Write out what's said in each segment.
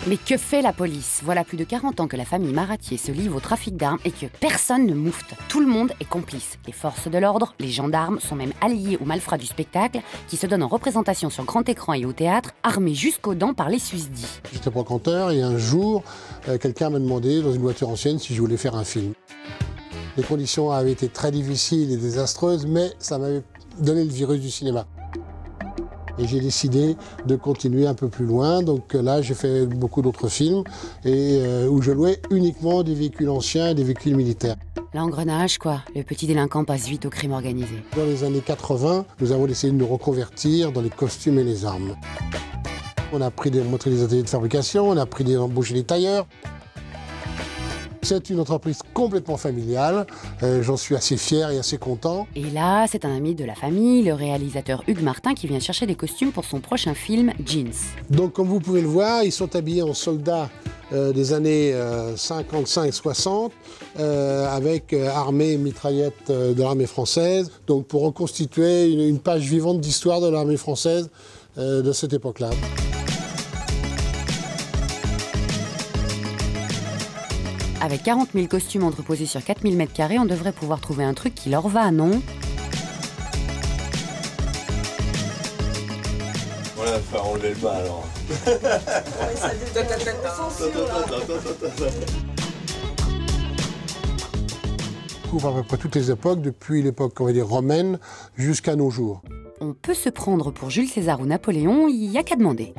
Mais que fait la police? Voilà plus de 40 ans que la famille Maratier se livre au trafic d'armes et que personne ne moufte. Tout le monde est complice. Les forces de l'ordre, les gendarmes sont même alliés aux malfrats du spectacle qui se donnent en représentation sur grand écran et au théâtre, armés jusqu'aux dents par les susdits. J'étais brocanteur et un jour, quelqu'un m'a demandé dans une voiture ancienne si je voulais faire un film. Les conditions avaient été très difficiles et désastreuses, mais ça m'avait donné le virus du cinéma. Et j'ai décidé de continuer un peu plus loin. Donc là, j'ai fait beaucoup d'autres films où je louais uniquement des véhicules anciens et des véhicules militaires. L'engrenage, quoi. Le petit délinquant passe vite au crime organisé. Dans les années 80, nous avons essayé de nous reconvertir dans les costumes et les armes. On a monté des ateliers de fabrication, on a embauché des tailleurs. C'est une entreprise complètement familiale, j'en suis assez fier et assez content. Et là, c'est un ami de la famille, le réalisateur Hugues Martin, qui vient chercher des costumes pour son prochain film, Jeans. Donc comme vous pouvez le voir, ils sont habillés en soldats des années 55-60, avec armée et mitraillettes de l'armée française, donc pour reconstituer une page vivante d'histoire de l'armée française de cette époque-là. Avec 40 000 costumes entreposés sur 4 000 m², on devrait pouvoir trouver un truc qui leur va, non? Voilà, faire enlever le bas alors. Couvre à peu près toutes les époques, depuis l'époque, on va dire, romaine jusqu'à nos jours. On peut se prendre pour Jules César ou Napoléon, il n'y a qu'à demander.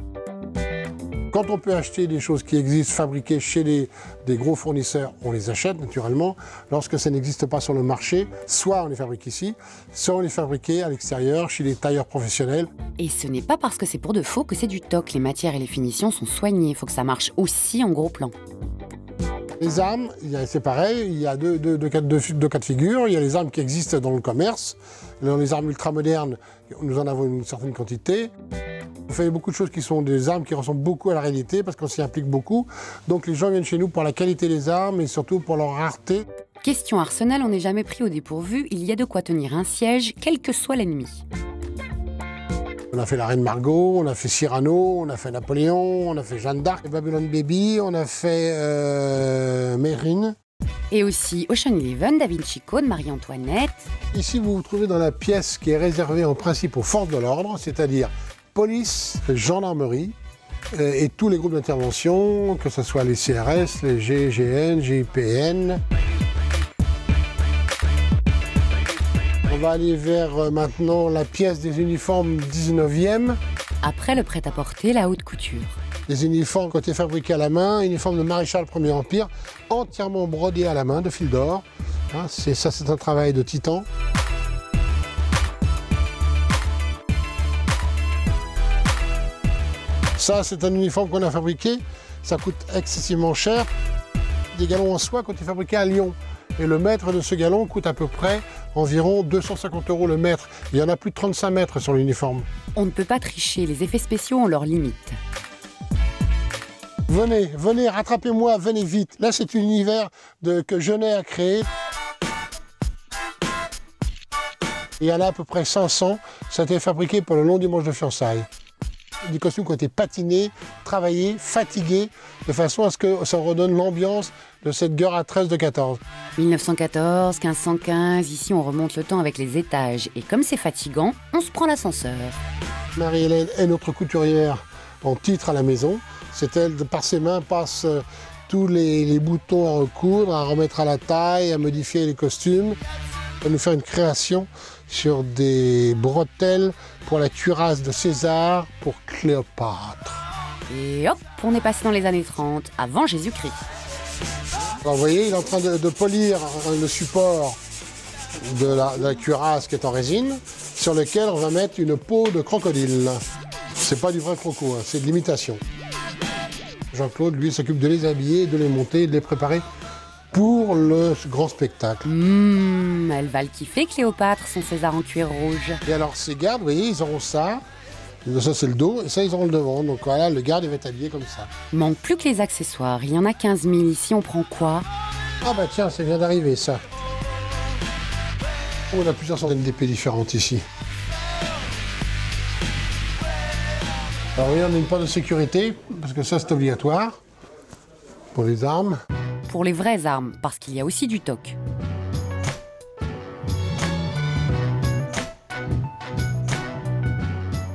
Quand on peut acheter des choses qui existent, fabriquées chez des gros fournisseurs, on les achète naturellement. Lorsque ça n'existe pas sur le marché, soit on les fabrique ici, soit on les fabrique à l'extérieur, chez des tailleurs professionnels. Et ce n'est pas parce que c'est pour de faux que c'est du toc. Les matières et les finitions sont soignées. Il faut que ça marche aussi en gros plan. Les armes, c'est pareil, il y a deux cas de figure. Il y a les armes qui existent dans le commerce. Dans les armes ultramodernes, nous en avons une certaine quantité. On fait beaucoup de choses qui sont des armes qui ressemblent beaucoup à la réalité parce qu'on s'y implique beaucoup. Donc les gens viennent chez nous pour la qualité des armes et surtout pour leur rareté. Question arsenal, on n'est jamais pris au dépourvu. Il y a de quoi tenir un siège, quel que soit l'ennemi. On a fait la Reine Margot, on a fait Cyrano, on a fait Napoléon, on a fait Jeanne d'Arc, Babylon Baby, on a fait Mérine. Et aussi Ocean Eleven, Da Vinci Code, Marie-Antoinette. Ici, vous vous trouvez dans la pièce qui est réservée en principe aux forces de l'ordre, c'est-à-dire police, gendarmerie et tous les groupes d'intervention, que ce soit les CRS, les GIGN, GIPN. On va aller vers maintenant la pièce des uniformes 19e. Après le prêt-à-porter, la haute couture. Les uniformes qui ont été fabriqués à la main, uniformes de maréchal Premier Empire, entièrement brodés à la main de fil d'or. Hein, ça, c'est un travail de titan. Ça, c'est un uniforme qu'on a fabriqué. Ça coûte excessivement cher. Des galons en soie qui ont été fabriqués à Lyon. Et le mètre de ce galon coûte à peu près environ 250 € le mètre. Il y en a plus de 35 mètres sur l'uniforme. On ne peut pas tricher, les effets spéciaux ont leurs limites. Venez, venez, rattrapez-moi, venez vite. Là, c'est l'univers que Genet a créé. Il y en a à peu près 500. Ça a été fabriqué pour le long dimanche de fiançailles. Des costumes qui ont été patinés, travaillés, fatigués, de façon à ce que ça redonne l'ambiance de cette guerre à 13 de 14. 1914, 1515, ici on remonte le temps avec les étages. Et comme c'est fatigant, on se prend l'ascenseur. Marie-Hélène est notre couturière en titre à la maison. C'est elle, par ses mains, passe tous les boutons à recoudre, à remettre à la taille, à modifier les costumes. Elle va nous faire une création sur des bretelles pour la cuirasse de César pour Cléopâtre. Et hop, on est passé dans les années 30, avant Jésus-Christ. Alors, vous voyez, il est en train de polir le support de la cuirasse qui est en résine, sur lequel on va mettre une peau de crocodile. C'est pas du vrai croco, hein, c'est de l'imitation. Jean-Claude, lui, s'occupe de les habiller, de les monter, de les préparer pour le grand spectacle. Elle va le kiffer, Cléopâtre, son César en cuir rouge. Et alors, ces gardes, vous voyez, ils auront ça. Ça, c'est le dos, et ça, ils auront le devant. Donc voilà, le garde, il va être habillé comme ça. Manque plus que les accessoires. Il y en a 15 000 ici, on prend quoi? Ah bah tiens, ça vient d'arriver, ça. On a plusieurs centaines d'épées différentes ici. Alors oui, on a une porte de sécurité, parce que ça c'est obligatoire, pour les armes. Pour les vraies armes, parce qu'il y a aussi du toc.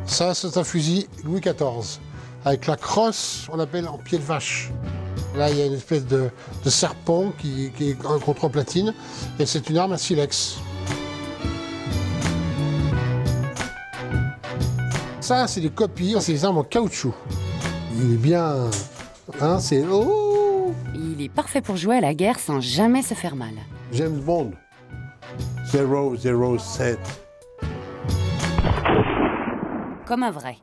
Ça, c'est un fusil Louis XIV, avec la crosse, on appelle en pied de vache. Là, il y a une espèce de serpent qui est en contreplatine, et c'est une arme à silex. Ça, c'est des copies, c'est des armes en caoutchouc. Il est bien... Hein, c'est... Oh, Il est parfait pour jouer à la guerre sans jamais se faire mal. James Bond. 007. Comme un vrai.